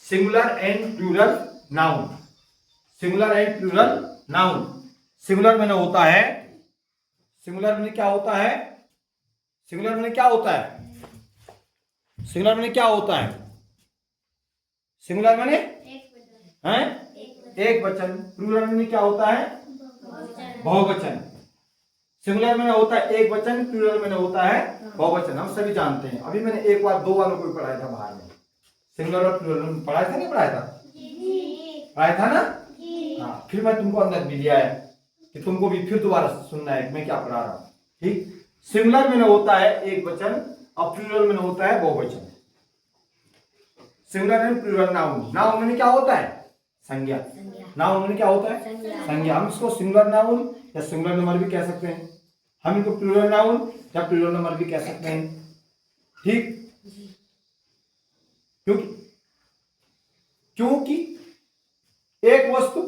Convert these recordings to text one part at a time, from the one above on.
Singular and plural noun. Singular and plural noun. Singular में होता है, सिंगुलर में क्या होता है, सिंगुलर में क्या होता है, सिंगुलर में क्या होता है, सिंगुलर में हैं एक वचन। प्लूरल में क्या होता है, बहुवचन। सिंगुलर में होता है एक वचन, प्लूरल में होता है बहुवचन। हम सभी जानते हैं। अभी मैंने एक बार दो वालों को पढ़ाया था बाहर में, सिंगुलर और प्लूरल में पढ़ाया था, नहीं पढ़ाया था, पढ़ाया था ना। हाँ, फिर मैं तुमको अंदर भी लिया है कि तुमको भी फिर दोबारा सुनना है मैं क्या पढ़ा रहा हूं। ठीक, सिंगुलर में होता है एक वचन और प्लूरल में होता है बहुवचन। Singular and plural noun. Noun में क्या होता है, संज्ञा। नाउन में क्या होता है, संज्ञा। हम इसको सिंगुलर नाउन या सिंगुलर नंबर भी कह सकते हैं, हम इनको प्लूरल नाउन या प्लूरल नंबर भी कह सकते हैं। ठीक, क्योंकि एक वस्तु,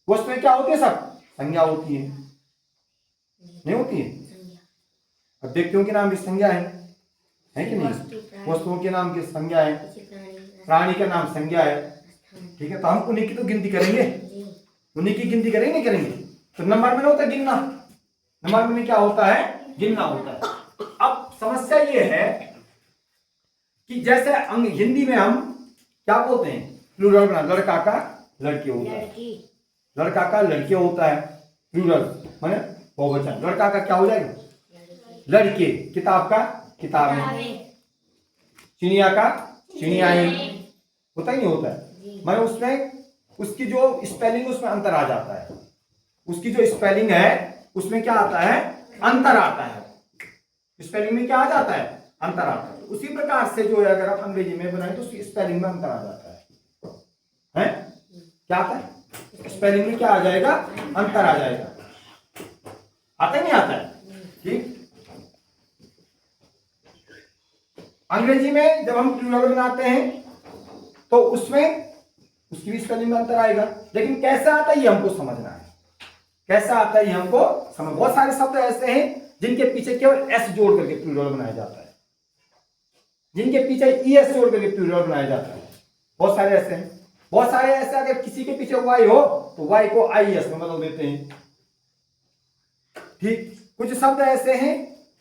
वस्तु में क्या होती है सब, संज्ञा होती है, नहीं होती है। अब व्यक्तियों के नाम की संज्ञा है कि नहीं, वस्तुओं के नाम की संज्ञा है, प्राणी का नाम संज्ञा है। ठीक है, तो हम उन्हीं की तो गिनती करेंगे, उन्हीं की गिनती करेंगे, नहीं करेंगे। तो नंबर में होता है गिनना, नंबर में क्या होता है, गिनना होता है। अब समस्या ये है कि जैसे हिंदी में हम क्या बोलते हैं, प्लूरल बना, लड़का का लड़के होता है, लड़का का लड़के होता है, प्लूरल माने बहुवचन। लड़का का क्या हो जाएगा, लड़के। किताब का किताबें, चिड़िया का चिड़ियाएं, होता ही नहीं होता है। माने उसमें उसकी जो स्पेलिंग उसमें अंतर आ जाता है, उसकी जो स्पेलिंग है उसमें क्या आता है, अंतर आता है। स्पेलिंग में क्या आ जाता है, अंतर आता है। उसी प्रकार से जो है अगर आप अंग्रेजी में बनाए तो उसकी स्पेलिंग में अंतर आ जाता है क्या आता है, स्पेलिंग में क्या आ जाएगा, अंतर आ जाएगा। आता नहीं आता है। ठीक, अंग्रेजी में जब हम प्लूरल बनाते हैं तो उसमें उसकी भी स्पेलिंग में अंतर आएगा, लेकिन कैसा आता है ये हमको समझना है, कैसा आता है ये हमको समझ। बहुत सारे शब्द ऐसे हैं जिनके पीछे केवल एस जोड़ करके प्लूरल बनाया जाता है, जिनके पीछे ईएस जोड़ करके प्लूरल बनाया जाता है। बहुत सारे ऐसे हैं, बहुत सारे ऐसे अगर किसी के पीछे वाई हो तो वाई को आईएस में बदल देते हैं। ठीक, कुछ शब्द ऐसे हैं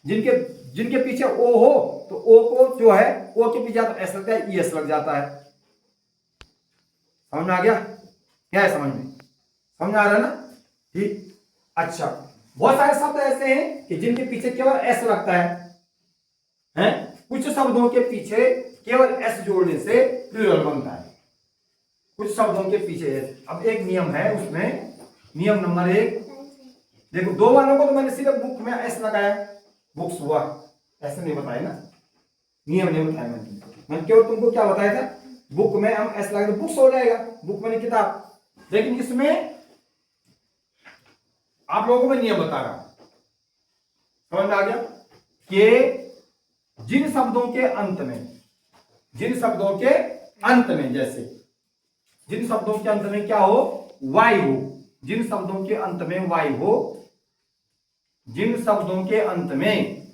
जिनके जिनके पीछे ओ हो तो ओ को जो है ओ के पीछे तो एस लगता है, ईएस लग जाता है। समझ में आ गया, क्या है समझ में, समझ में आ रहा है ना। ठीक, अच्छा, बहुत सारे शब्द ऐसे हैं कि जिनके पीछे केवल एस लगता है? कुछ शब्दों के पीछे केवल एस जोड़ने से प्लूरल बनता है, कुछ शब्दों के पीछे। अब एक नियम है उसमें, नियम नंबर 1 देखो, दो वालों को तो मैंने सीधे बुक में एस लगाया, बुक्स हुआ, ऐसे नहीं बताया ना, नियम नहीं बताया मैंने केवल तुमको क्या बताया था, बुक में हम एस लगा तो बुक्स हो जाएगा, बुक मैंने किताब। लेकिन इसमें आप लोगों को मैं नियम बता रहा हूं, समझ में आ गया, कि जिन शब्दों के अंत में, जिन शब्दों के अंत में, जैसे जिन शब्दों के अंत में क्या हो, वाई हो, जिन शब्दों के अंत में वाई हो, जिन शब्दों के अंत में,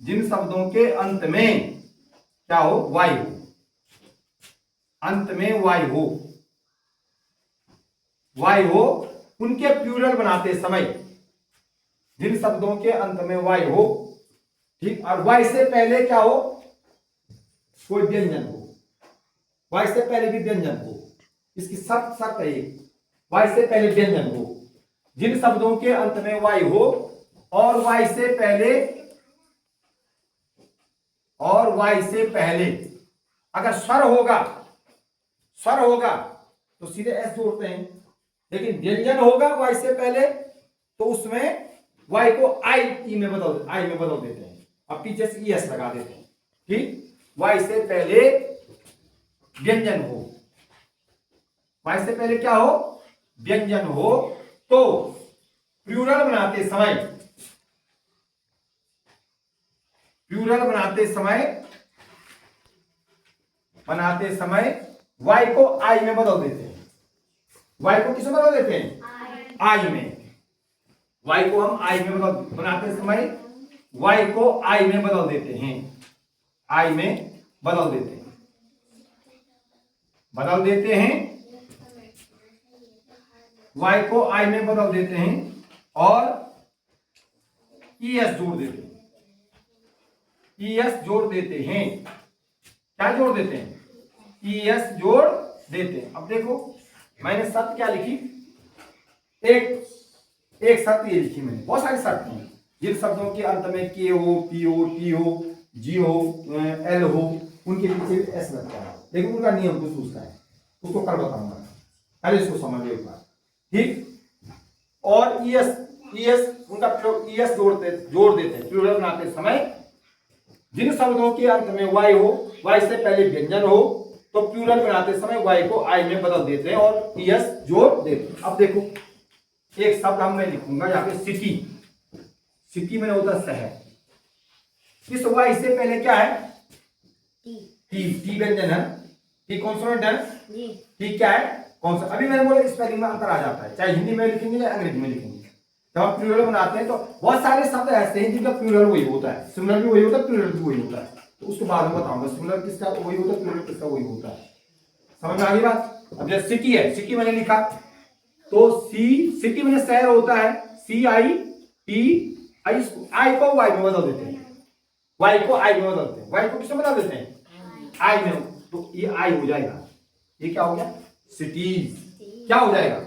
जिन शब्दों के अंत में क्या हो, वाई हो, अंत में वाई हो, वाई हो, उनके प्लूरल बनाते समय, जिन शब्दों के अंत में वाई हो, ठीक, और वाई से पहले क्या हो, कोई व्यंजन हो, वाई से पहले भी व्यंजन हो, इसकी शर्त है, वाई से पहले व्यंजन हो, जिन शब्दों के अंत में वाई हो और वाई से पहले, और वाई से पहले अगर स्वर होगा, स्वर होगा तो सीधे एस जोड़ते हैं, लेकिन व्यंजन होगा वाई से पहले तो उसमें वाई को आई में बदल देते हैं, अब पीछे से ईएस लगा देते हैं। ठीक, वाई से पहले व्यंजन हो, वाई से पहले क्या हो, व्यंजन हो, तो प्लूरल बनाते समय, प्लूरल बनाते समय वाई को आई में बदल देते हैं। वाई को किसमें बदल देते हैं, आई में। वाई को हम आई में बनाते समय वाई को आई में बदल देते हैं, आई में बदल देते हैं। बदल देते हैं, y को i में बदल देते हैं और es जोड़ देते हैं, es जोड़ देते हैं। क्या जोड़ देते हैं? es जोड़ देते हैं। अब देखो मैंने शर्त क्या लिखी, एक शर्त ये लिखी मैंने, बहुत सारी शर्त हैं। जिन शब्दों के अंत में के हो, पी हो, टी हो, जी हो, एल हो, उनके पीछे एस लगता है, लेकिन उनका नियम कुछ दूसरा है, उसको कल बताऊंगा, पहले इसको समझ लो एक बार, ठीक। और ईएस उनका ईएस जोड़ देते हैं प्लूरल बनाते समय। जिन शब्दों के अंत में वाई हो, वाई से पहले व्यंजन हो, तो प्लूरल बनाते समय वाई को आई में बदल देते हैं और ईएस जोड़ देते हैं। अब देखो एक शब्द हम मैं लिखूंगा यहाँ पे, सिटी। सिटी में होता शहर। इस वाई से पहले क्या है? टी व्यंजन है, टी कॉन्सोनेंट है, टी क्या है? कौन सा? अभी मैंने बोला स्पेलिंग में अंतर आ जाता है, चाहे हिंदी में लिखेंगे या अंग्रेजी में लिखेंगे। जब हम प्लूरल बनाते हैं तो बहुत सारे शब्द ऐसे हैं जिनका प्लूरल वही होता है, सिंगुलर भी वही होता है, प्लूरल भी वही होता है। तो उसको बाद में बताऊंगा, सिंगुलर किसका वही होता है, प्लूरल किसका वही होता है। समझ में आ गई बात? अब जैसे सिटी है, सिटी मैंने लिखा तो सिटी मैंने शहर होता है, CIT, आई को वाई में बदल देते हैं, वाई को आई में बदलते हैं, वाई को किसमें बदल देते हैं? आई में। तो ये आई हो जाएगा, ये क्या हो गया? सिटीज। क्या हो जाएगा?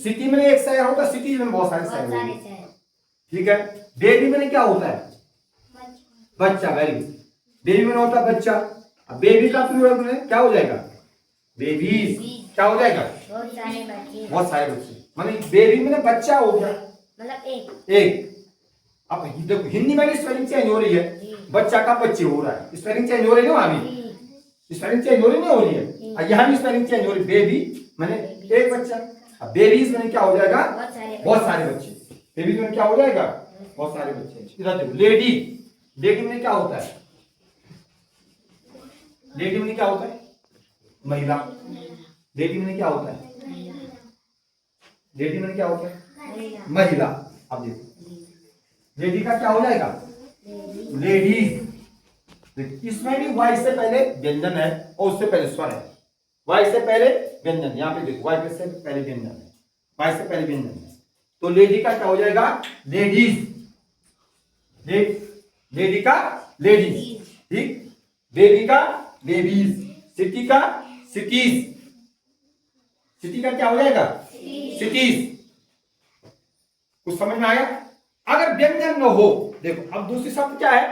सिटी में एक शहर होता है, सिटीज में बहुत सारे शहर होते हैं, ठीक है। बेबी में क्या होता है? बच्चा। Very good. बेबी में होता है बच्चा। अब बेबी का प्लूरल में क्या हो जाएगा? बेबीज। क्या हो जाएगा? बहुत सारे बच्चे। माने बेबी में बच्चा हो गया, मतलब एक। अब देखो हिंदी में भी स्पेलिंग चेंज हो रही है, बच्चा का बच्चे हो रहा है, स्पेलिंग चेंज हो रही है ना, अभी स्पेलिंग चेंज हो रही नहीं हो रही है, और यहाँ भी स्पेलिंग चेंज हो रही है। बेबी मैंने एक बच्चा, अब बेबीज में क्या हो जाएगा? बहुत सारे बच्चे। बेबीज में क्या हो जाएगा? बहुत सारे बच्चे। इधर देखो लेडी, लेडी में क्या होता है? लेडी में क्या होता है? महिला। लेडी में क्या होता है? लेडी में क्या होता है? महिला। अब देखो लेडी का क्या हो जाएगा? लेडीज। इसमें भी वाई से पहले व्यंजन है और उससे पहले स्वर है। वाई से पहले व्यंजन, यहाँ पे देखो वाई से पहले व्यंजन है, वाई से पहले व्यंजन है, तो लेडी का क्या हो जाएगा? लेडीज। लेडी का लेडीज, ठीक। बेबी का बेबीज, सिटी का सिटीज, सिटी का क्या हो जाएगा? सिटीज। कुछ समझ में आया? अगर व्यंजन न हो, देखो अब दूसरी शब्द क्या है?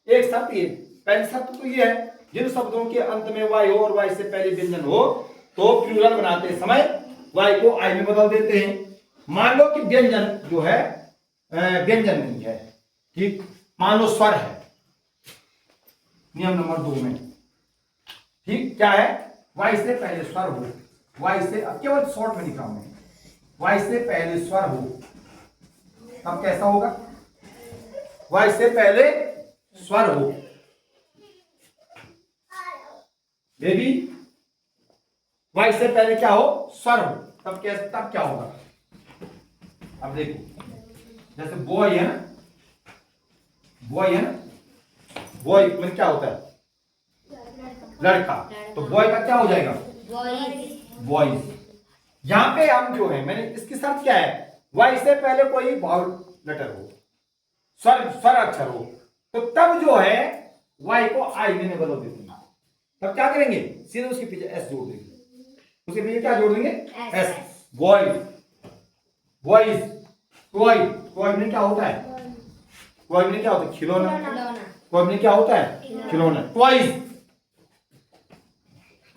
एक शब्द ये, पहली शब्द तो ये है, जिन शब्दों के अंत में वाई हो और वाई से पहले व्यंजन हो, तो प्लूरल बनाते समय वाई को आई में बदल देते हैं। मान लो कि व्यंजन जो है व्यंजन नहीं है, ठीक, मान लो स्वर है, नियम नंबर 2 में, ठीक, क्या है? वाई से पहले स्वर हो, वाई से, अब केवल शॉर्ट में लिखा हूं, वाई से पहले स्वर हो, अब कैसा होगा? वाई से पहले स्वर हो, बेबी, वाई से पहले क्या हो? स्वर हो, तब क्या होगा? अब देखो जैसे बॉय है ना, बॉय है ना, बॉय में क्या होता है? लड़का। तो बॉय का क्या हो जाएगा? बॉयज। यहां पे हम जो है, मैंने इसकी शर्त क्या है? वाई से पहले कोई वावल लेटर हो, स्वर अक्षर हो, तो तब जो है वाई को आई में बदल देते हैं। तब क्या करेंगे? सीधे उसके पीछे एस जोड़ देंगे, उसके पीछे क्या जोड़ देंगे? S. Boys, boys, toy, toy में क्या होता है? टॉय में क्या होता है? खिलौना। टॉय में क्या होता है? खिलौना। टॉयज,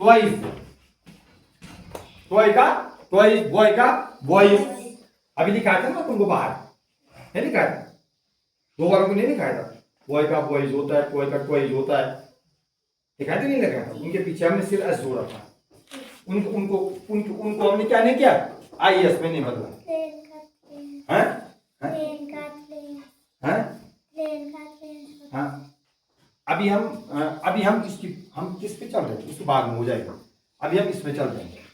टॉयज, टॉय का टॉयज, बॉय का बॉयज। अभी लिखा था ना तुमको बाहर, नहीं लिखा था? 2 वालों को नहीं लिखा था? बॉय का बॉयज होता है, टॉय का टॉयज होता है, लिखा था नहीं लिखा था? उनके पीछे हमने सिर्फ एस जोड़ा था, उनको हमने क्या नहीं किया? IS में नहीं बदला। अभी हम किस पे चल रहे हैं? उसके बाद में हो जाएगा। अभी हम इसमें चल रहे हैं,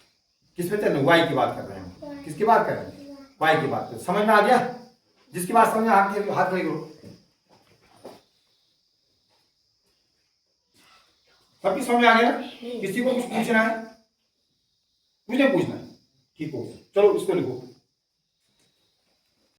किस पे चल रहे हैं? वाई की बात कर रहे हैं। किसकी बात कर रहे हैं? वाई की बात कर। समझ में आ गया? जिसकी बात समझ में हाथ खड़े करो। सबकी समझ में आ गया ना? किसी को कुछ पूछना है? मुझे पूछना है। ठीक हो, चलो इसको लिखो।